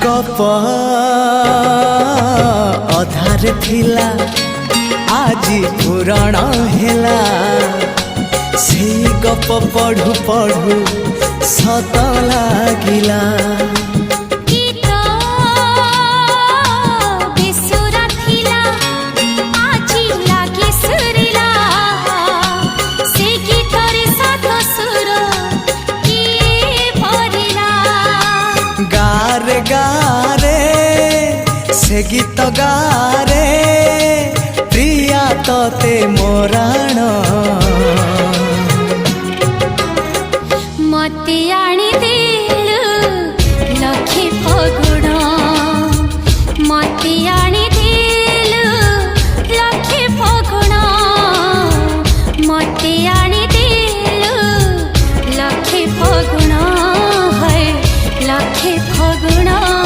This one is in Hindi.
गप अधार थिला आजी पुराण हेला से गप पढ़ु पढ़ु सत लागिला। गारे गारे से गीत गारे प्रिया तोते मोराण।